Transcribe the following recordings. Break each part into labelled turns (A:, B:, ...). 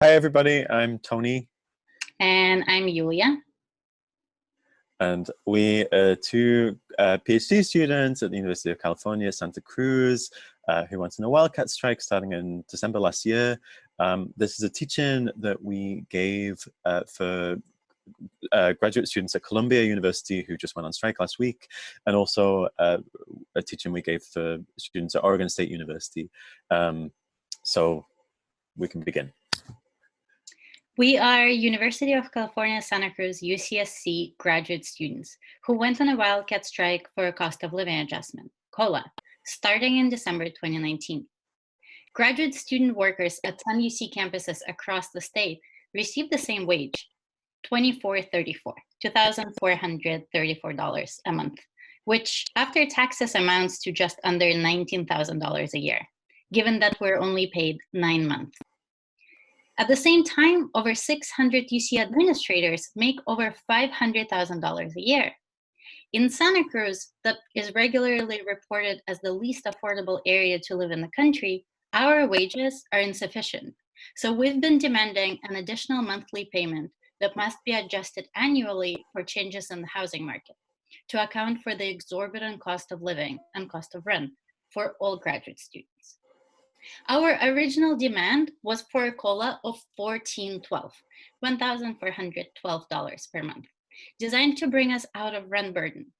A: Hi, everybody. I'm Tony,
B: And I'm Yulia.
A: and we are two PhD students at the University of California, Santa Cruz, who went on a Wildcat strike starting in December last year. This is a teach-in that we gave for graduate students at Columbia University who just went on strike last week, and also a teach-in we gave for students at Oregon State University. So we can begin.
B: We are University of California, Santa Cruz, UCSC graduate students who went on a Wildcat strike for a cost of living adjustment, COLA, starting in December 2019. Graduate student workers at 10 UC campuses across the state received the same wage, $2,434 a month, which after taxes amounts to just under $19,000 a year, given that we're only paid 9 months. At the same time, over 600 UC administrators make over $500,000 a year. In Santa Cruz, that is regularly reported as the least affordable area to live in the country, our wages are insufficient. So we've been demanding an additional monthly payment that must be adjusted annually for changes in the housing market to account for the exorbitant cost of living and cost of rent for all graduate students. Our original demand was for a COLA of $1,412 per month, designed to bring us out of rent burden.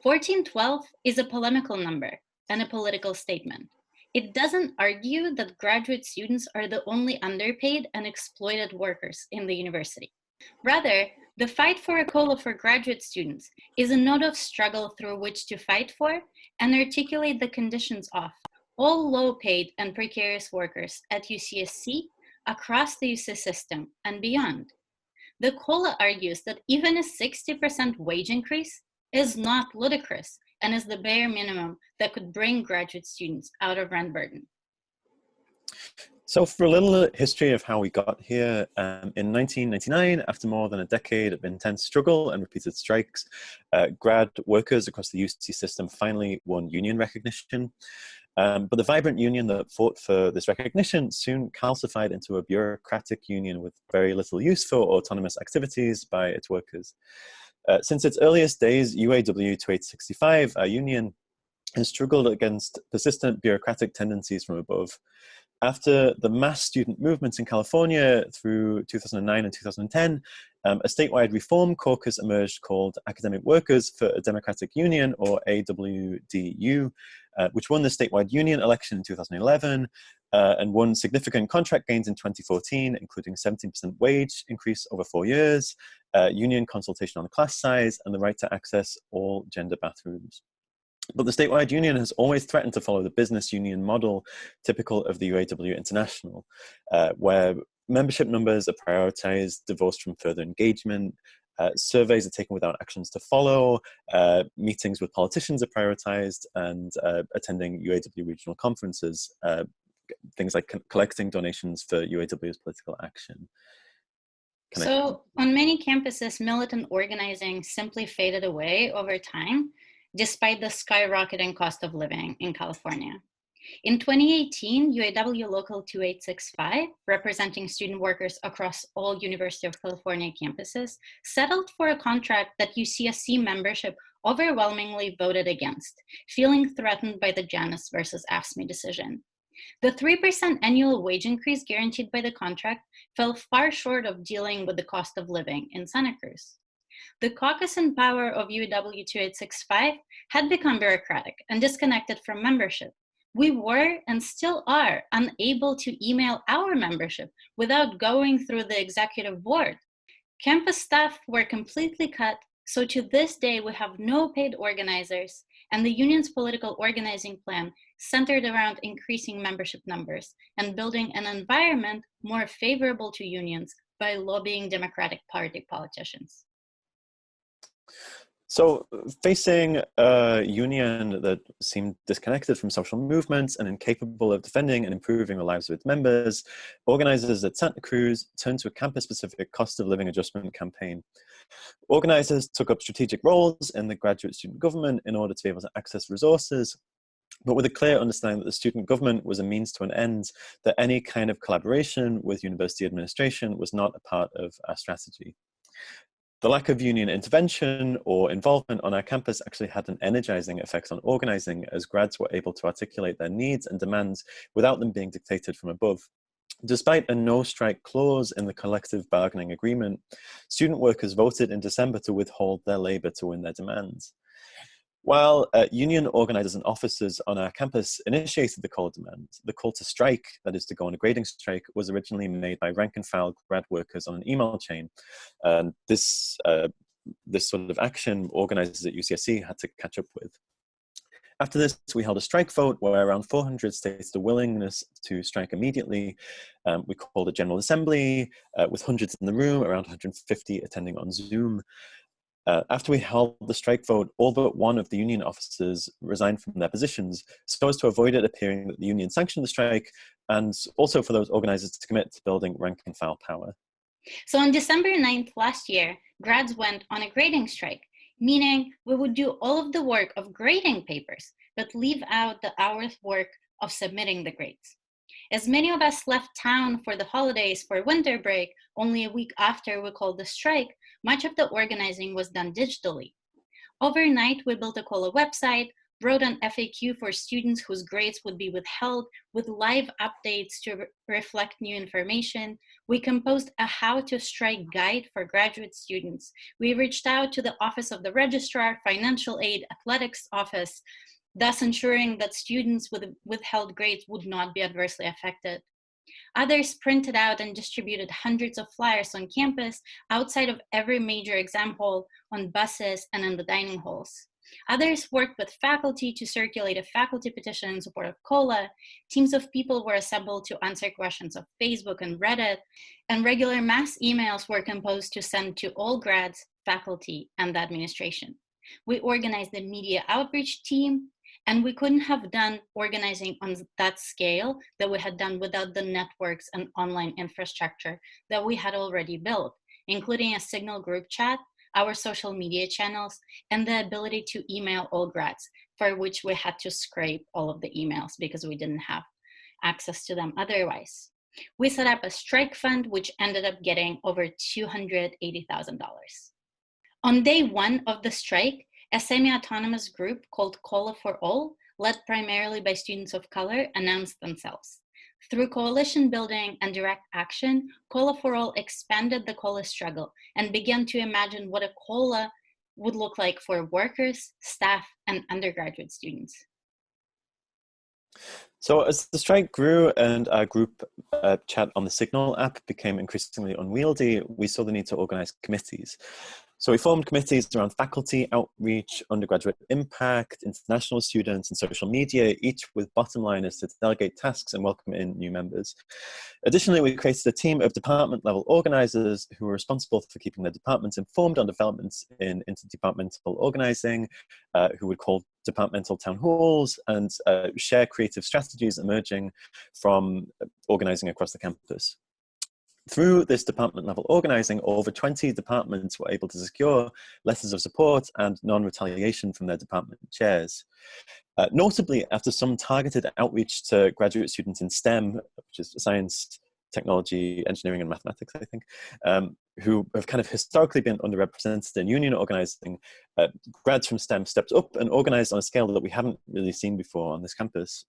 B: 1412 is a polemical number and a political statement. It doesn't argue that graduate students are the only underpaid and exploited workers in the university. Rather, the fight for a COLA for graduate students is a note of struggle through which to fight for and articulate the conditions of all low-paid and precarious workers at UCSC, across the UC system, and beyond. The COLA argues that even a 60% wage increase is not ludicrous and is the bare minimum that could bring graduate students out of rent burden.
A: So for a little history of how we got here, in 1999, after more than a decade of intense struggle and repeated strikes, grad workers across the UC system finally won union recognition. But the vibrant union that fought for this recognition soon calcified into a bureaucratic union with very little use for autonomous activities by its workers. Since its earliest days, UAW 2865, our union, has struggled against persistent bureaucratic tendencies from above. After the mass student movements in California through 2009 and 2010, a statewide reform caucus emerged called Academic Workers for a Democratic Union, or AWDU, which won the statewide union election in 2011 and won significant contract gains in 2014, including 17% wage increase over 4 years, union consultation on class size, and the right to access all gender bathrooms. But the statewide union has always threatened to follow the business union model typical of the UAW International, where membership numbers are prioritized, divorced from further engagement, surveys are taken without actions to follow, meetings with politicians are prioritized, and attending UAW regional conferences, things like collecting donations for UAW's political action.
B: So on many campuses, militant organizing simply faded away over time, despite the skyrocketing cost of living in California. In 2018, UAW Local 2865, representing student workers across all University of California campuses, settled for a contract that UCSC membership overwhelmingly voted against, feeling threatened by the Janus versus AFSCME decision. The 3% annual wage increase guaranteed by the contract fell far short of dealing with the cost of living in Santa Cruz. The caucus and power of UW 2865 had become bureaucratic and disconnected from membership. We were and still are unable to email our membership without going through the executive board. Campus staff were completely cut, so to this day we have no paid organizers, and the union's political organizing plan centered around increasing membership numbers and building an environment more favorable to unions by lobbying Democratic Party politicians.
A: So facing a union that seemed disconnected from social movements and incapable of defending and improving the lives of its members, organizers at Santa Cruz turned to a campus-specific cost of living adjustment campaign. Organizers took up strategic roles in the graduate student government in order to be able to access resources but with a clear understanding that the student government was a means to an end, that any kind of collaboration with university administration was not a part of our strategy. The lack of union intervention or involvement on our campus actually had an energizing effect on organizing, as grads were able to articulate their needs and demands without them being dictated from above. Despite a no-strike clause in the collective bargaining agreement, student workers voted in December to withhold their labor to win their demands. While union organizers and officers on our campus initiated the call demand, the call to strike, that is to go on a grading strike, was originally made by rank and file grad workers on an email chain. And this sort of action organizers at UCSC had to catch up with. After this, we held a strike vote where around 400 stated a willingness to strike immediately. We called a general assembly with hundreds in the room, around 150 attending on Zoom. After we held the strike vote, all but one of the union officers resigned from their positions so as to avoid it appearing that the union sanctioned the strike, and also for those organizers to commit to building rank and file power.
B: So on December 9th last year, grads went on a grading strike, meaning we would do all of the work of grading papers, but leave out the hours work of submitting the grades. As many of us left town for the holidays for winter break, only a week after we called the strike, much of the organizing was done digitally. Overnight, we built a COLA website, wrote an FAQ for students whose grades would be withheld with live updates to reflect new information. We composed a how to strike guide for graduate students. We reached out to the Office of the Registrar, Financial Aid, Athletics Office, thus ensuring that students with withheld grades would not be adversely affected. Others printed out and distributed hundreds of flyers on campus, outside of every major exam hall, on buses, and in the dining halls. Others worked with faculty to circulate a faculty petition in support of COLA. Teams of people were assembled to answer questions of Facebook and Reddit, and regular mass emails were composed to send to all grads, faculty, and the administration. We organized a media outreach team, and we couldn't have done organizing on that scale that we had done without the networks and online infrastructure that we had already built, including a Signal group chat, our social media channels, and the ability to email all grads, for which we had to scrape all of the emails because we didn't have access to them otherwise. We set up a strike fund, which ended up getting over $280,000. On day one of the strike, a semi-autonomous group called COLA for All, led primarily by students of color, announced themselves. Through coalition building and direct action, COLA for All expanded the COLA struggle and began to imagine what a COLA would look like for workers, staff, and undergraduate students.
A: So as the strike grew and our group chat on the Signal app became increasingly unwieldy, we saw the need to organize committees. So we formed committees around faculty outreach, undergraduate impact, international students, and social media, each with bottom line is to delegate tasks and welcome in new members. Additionally, we created a team of department level organizers who were responsible for keeping their departments informed on developments in interdepartmental organizing, who would call departmental town halls and share creative strategies emerging from organizing across the campus. Through this department level organizing, over 20 departments were able to secure letters of support and non-retaliation from their department chairs. Notably, after some targeted outreach to graduate students in STEM, which is science, technology, engineering, and mathematics, I think, who have kind of historically been underrepresented in union organizing, grads from STEM stepped up and organized on a scale that we haven't really seen before on this campus.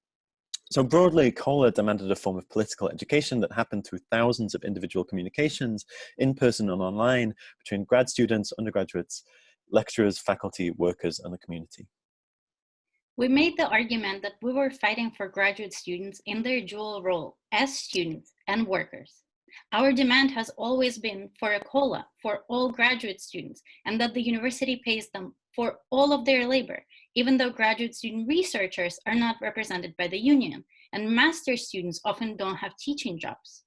A: So broadly, COLA demanded a form of political education that happened through thousands of individual communications, in person and online, between grad students, undergraduates, lecturers, faculty, workers, and the community.
B: We made the argument that we were fighting for graduate students in their dual role as students and workers. Our demand has always been for a COLA for all graduate students, and that the university pays them for all of their labor, even though graduate student researchers are not represented by the union, and master's students often don't have teaching jobs.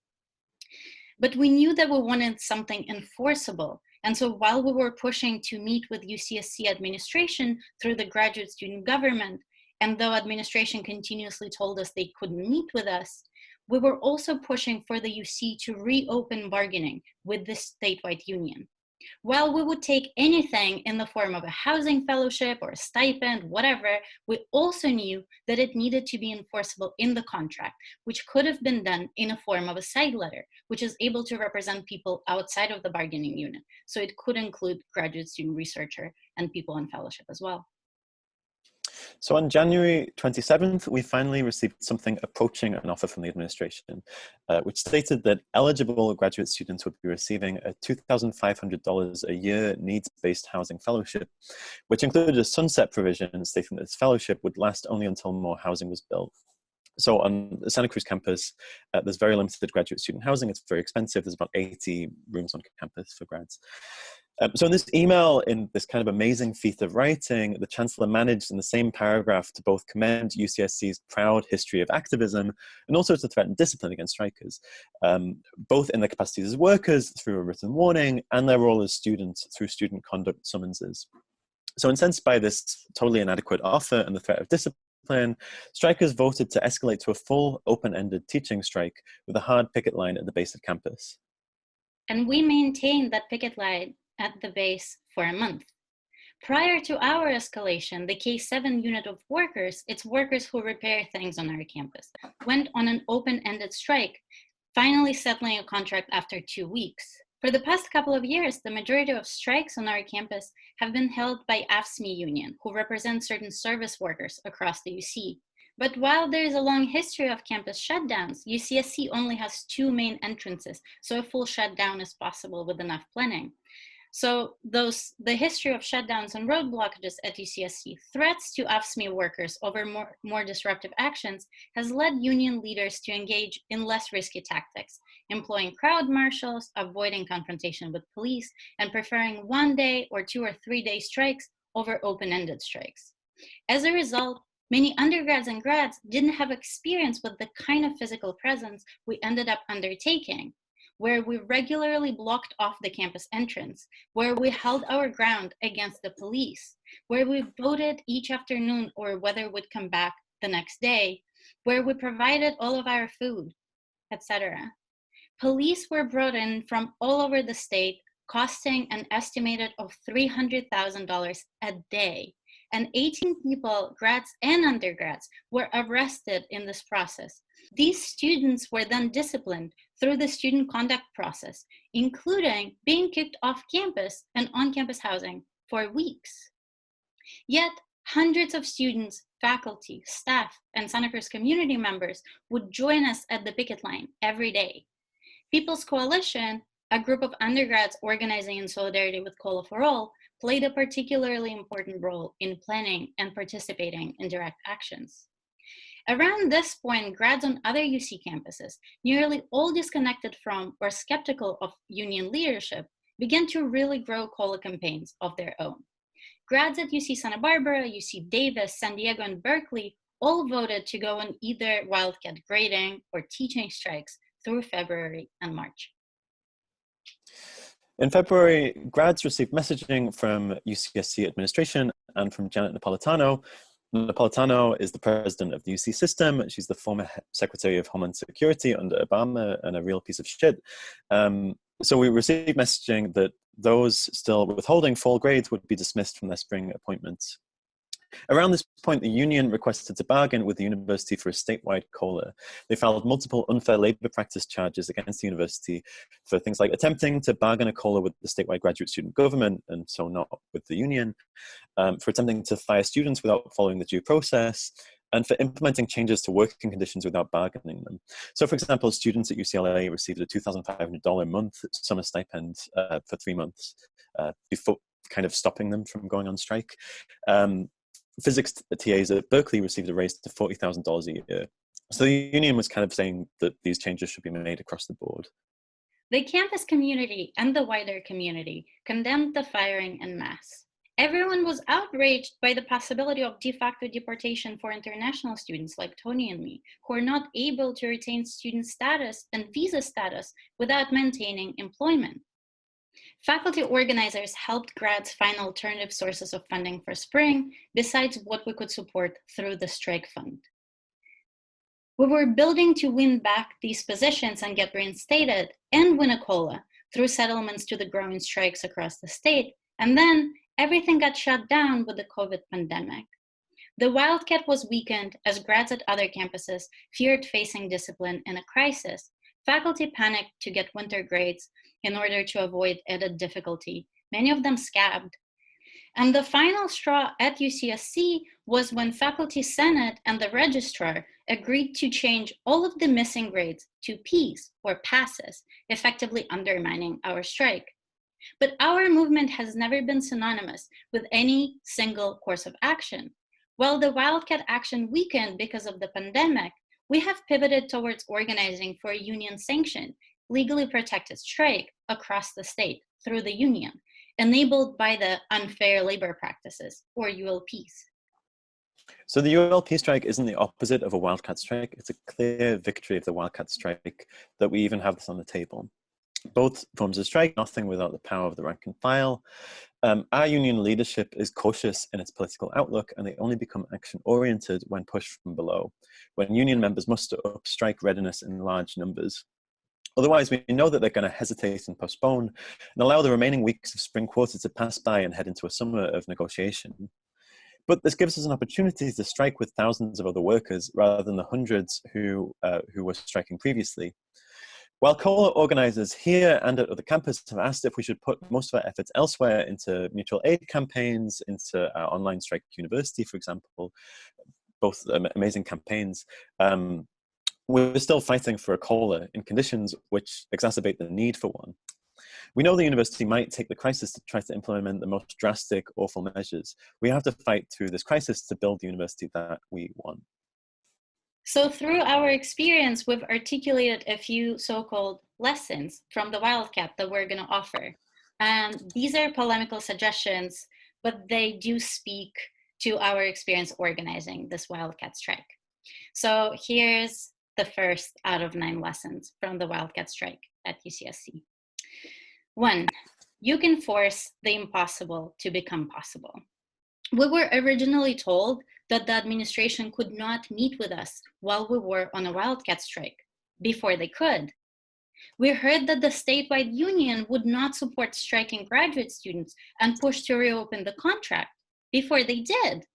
B: But we knew that we wanted something enforceable, and so while we were pushing to meet with UCSC administration through the graduate student government, and though administration continuously told us they couldn't meet with us, we were also pushing for the UC to reopen bargaining with the statewide union. While we would take anything in the form of a housing fellowship or a stipend, whatever, we also knew that it needed to be enforceable in the contract, which could have been done in a form of a side letter, which is able to represent people outside of the bargaining unit. So it could include graduate student researcher and people on fellowship as well.
A: So on January 27th, we finally received something approaching an offer from the administration, which stated that eligible graduate students would be receiving a $2,500 a year needs-based housing fellowship, which included a sunset provision stating that this fellowship would last only until more housing was built. So on the Santa Cruz campus, there's very limited graduate student housing. It's very expensive. There's about 80 rooms on campus for grads. So in this email, in this kind of amazing feat of writing, the Chancellor managed in the same paragraph to both commend UCSC's proud history of activism and also to threaten discipline against strikers, both in their capacities as workers through a written warning and their role as students through student conduct summonses. So incensed by this totally inadequate offer and the threat of discipline, strikers voted to escalate to a full open-ended teaching strike with a hard picket line at the base of campus.
B: And we maintained that picket line at the base for a month. Prior to our escalation, the K7 unit of workers, it's workers who repair things on our campus, went on an open-ended strike, finally settling a contract after 2 weeks. For the past couple of years, the majority of strikes on our campus have been held by AFSCME union, who represent certain service workers across the UC. But while there is a long history of campus shutdowns, UCSC only has 2 main entrances, so a full shutdown is possible with enough planning. So the history of shutdowns and road blockages at UCSC, threats to AFSCME workers over more disruptive actions has led union leaders to engage in less risky tactics, employing crowd marshals, avoiding confrontation with police, and preferring 1 day or 2 or 3 day strikes over open-ended strikes. As a result, many undergrads and grads didn't have experience with the kind of physical presence we ended up undertaking, where we regularly blocked off the campus entrance, where we held our ground against the police, where we voted each afternoon or whether we'd come back the next day, where we provided all of our food, etc. Police were brought in from all over the state, costing an estimated of $300,000 a day. And 18 people, grads and undergrads, were arrested in this process. These students were then disciplined through the student conduct process, including being kicked off campus and on-campus housing for weeks. Yet, hundreds of students, faculty, staff, and Santa Cruz community members would join us at the picket line every day. People's Coalition, a group of undergrads organizing in solidarity with COLA for All, played a particularly important role in planning and participating in direct actions. Around this point, grads on other UC campuses, nearly all disconnected from or skeptical of union leadership, began to really grow COLA campaigns of their own. Grads at UC Santa Barbara, UC Davis, San Diego, and Berkeley all voted to go on either Wildcat grading or teaching strikes through February and March.
A: In February, grads received messaging from UCSC administration and from Janet Napolitano. Napolitano is the president of the UC system. She's the former Secretary of Homeland Security under Obama and a real piece of shit. So we received messaging that those still withholding fall grades would be dismissed from their spring appointments. Around this point, the union requested to bargain with the university for a statewide COLA. They filed multiple unfair labor practice charges against the university for things like attempting to bargain a COLA with the statewide graduate student government, and so not with the union, for attempting to fire students without following the due process, and for implementing changes to working conditions without bargaining them. So for example, students at UCLA received a $2,500 a month summer stipend for 3 months before kind of stopping them from going on strike. Physics TAs at Berkeley received a raise to $40,000 a year. So the union was kind of saying that these changes should be made across the board.
B: The campus community and the wider community condemned the firing en masse. Everyone was outraged by the possibility of de facto deportation for international students like Tony and me, who are not able to retain student status and visa status without maintaining employment. Faculty organizers helped grads find alternative sources of funding for spring, besides what we could support through the strike fund. We were building to win back these positions and get reinstated and win a COLA through settlements to the growing strikes across the state, and then everything got shut down with the COVID pandemic. The Wildcat was weakened as grads at other campuses feared facing discipline in a crisis. Faculty panicked to get winter grades in order to avoid added difficulty. Many of them scabbed. And the final straw at UCSC was when Faculty Senate and the registrar agreed to change all of the missing grades to Ps, or passes, effectively undermining our strike. But our movement has never been synonymous with any single course of action. While the Wildcat action weakened because of the pandemic, we have pivoted towards organizing for a union-sanctioned, legally protected strike across the state through the union, enabled by the unfair labor practices, or ULPs.
A: So the ULP strike isn't the opposite of a Wildcat strike. It's a clear victory of the Wildcat strike that we even have this on the table. Both forms of strike, nothing without the power of the rank and file. Our union leadership is cautious in its political outlook, and they only become action-oriented when pushed from below, when union members muster up strike readiness in large numbers. Otherwise, we know that they're going to hesitate and postpone and allow the remaining weeks of spring quarter to pass by and head into a summer of negotiation. But this gives us an opportunity to strike with thousands of other workers rather than the hundreds who were striking previously. While COLA organizers here and at other campuses have asked if we should put most of our efforts elsewhere into mutual aid campaigns, into our online strike university, for example, both amazing campaigns, we're still fighting for a COLA in conditions which exacerbate the need for one. We know the university might take the crisis to try to implement the most drastic, awful measures. We have to fight through this crisis to build the university that we want.
B: So through our experience, we've articulated a few so-called lessons from the Wildcat that we're going to offer. And these are polemical suggestions, but they do speak to our experience organizing this Wildcat strike. So here's the first out of 9 lessons from the Wildcat strike at UCSC. 1, you can force the impossible to become possible. We were originally told that the administration could not meet with us while we were on a Wildcat strike, before they could. We heard that the statewide union would not support striking graduate students and push to reopen the contract, before they did.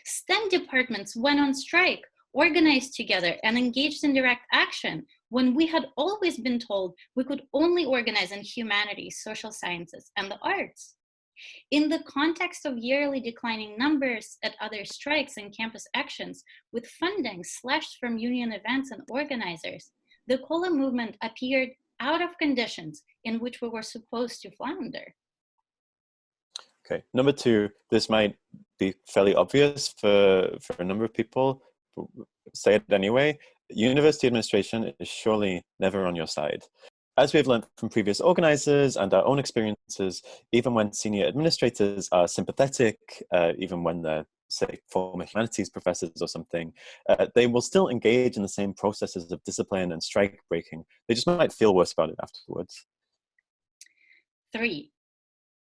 B: STEM departments went on strike, organized together, and engaged in direct action when we had always been told we could only organize in humanities, social sciences, and the arts. In the context of yearly declining numbers at other strikes and campus actions, with funding slashed from union events and organizers, the COLA movement appeared out of conditions in which we were supposed to flounder.
A: Okay, number 2, this might be fairly obvious for a number of people, but say it anyway. University administration is surely never on your side. As we've learned from previous organizers and our own experiences, even when senior administrators are sympathetic, even when they're, say, former humanities professors or something, they will still engage in the same processes of discipline and strike breaking. They just might feel worse about it afterwards.
B: 3,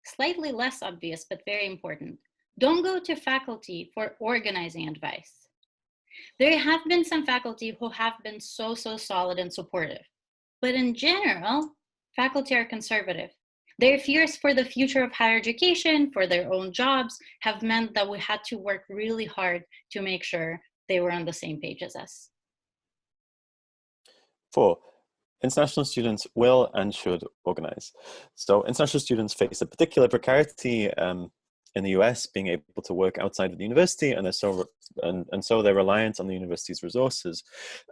B: slightly less obvious, but very important. Don't go to faculty for organizing advice. There have been some faculty who have been so solid and supportive. But in general, faculty are conservative. Their fears for the future of higher education, for their own jobs, have meant that we had to work really hard to make sure they were on the same page as us.
A: 4, international students will and should organize. So international students face a particular precarity in the US, being able to work outside of the university, and so they're reliant on the university's resources.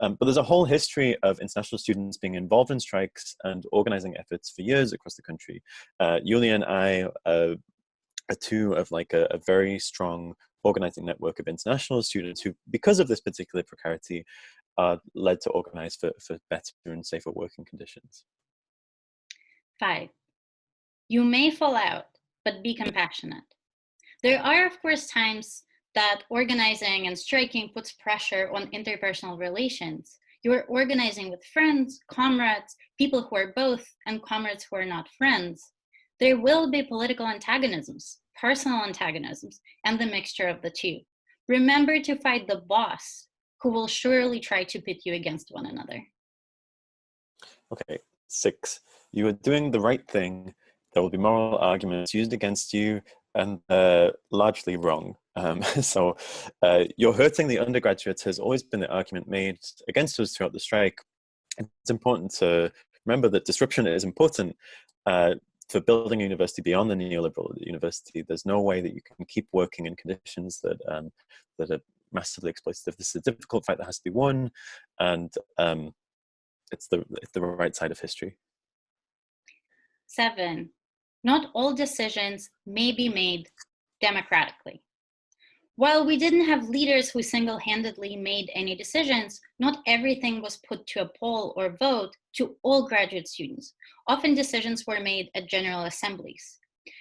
A: But there's a whole history of international students being involved in strikes and organizing efforts for years across the country. Yulia and I are two of like a very strong organizing network of international students who, because of this particular precarity, are led to organize for better and safer working conditions.
B: 5, you may fall out, but be compassionate. There are, of course, times that organizing and striking puts pressure on interpersonal relations. You are organizing with friends, comrades, people who are both, and comrades who are not friends. There will be political antagonisms, personal antagonisms, and the mixture of the two. Remember to fight the boss, who will surely try to pit you against one another.
A: Okay, 6, You are doing the right thing. There will be moral arguments used against you, and largely wrong. So you're hurting the undergraduates has always been the argument made against us throughout the strike. It's important to remember that disruption is important for building a university beyond the neoliberal university. There's no way that you can keep working in conditions that that are massively exploitative. This is a difficult fight that has to be won, and it's the right side of history.
B: 7, not all decisions may be made democratically. While we didn't have leaders who single-handedly made any decisions, not everything was put to a poll or vote to all graduate students. Often decisions were made at general assemblies.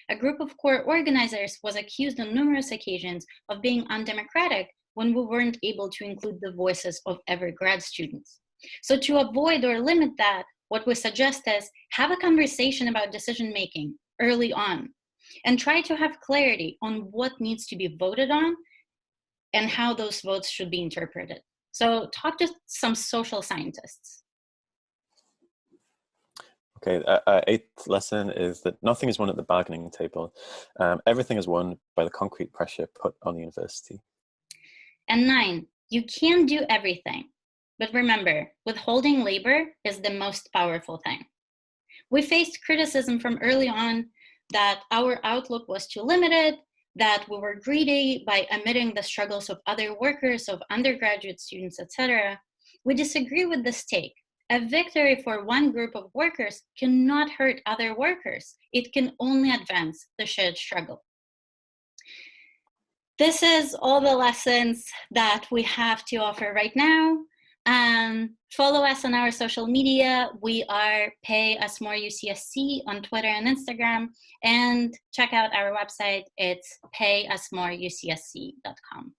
B: A group of core organizers was accused on numerous occasions of being undemocratic when we weren't able to include the voices of every grad students. So to avoid or limit that, what we suggest is have a conversation about decision-making early on, and try to have clarity on what needs to be voted on and how those votes should be interpreted. So talk to some social scientists.
A: Okay, eighth lesson is that nothing is won at the bargaining table. Everything is won by the concrete pressure put on the university.
B: And 9, you can do everything. But remember, withholding labor is the most powerful thing. We faced criticism from early on that our outlook was too limited, that we were greedy by omitting the struggles of other workers, of undergraduate students, etc. We disagree with this take. A victory for one group of workers cannot hurt other workers. It can only advance the shared struggle. This is all the lessons that we have to offer right now. Follow us on our social media. We are Pay Us More UCSC on Twitter and Instagram, and check out our website. It's payusmoreucsc.com.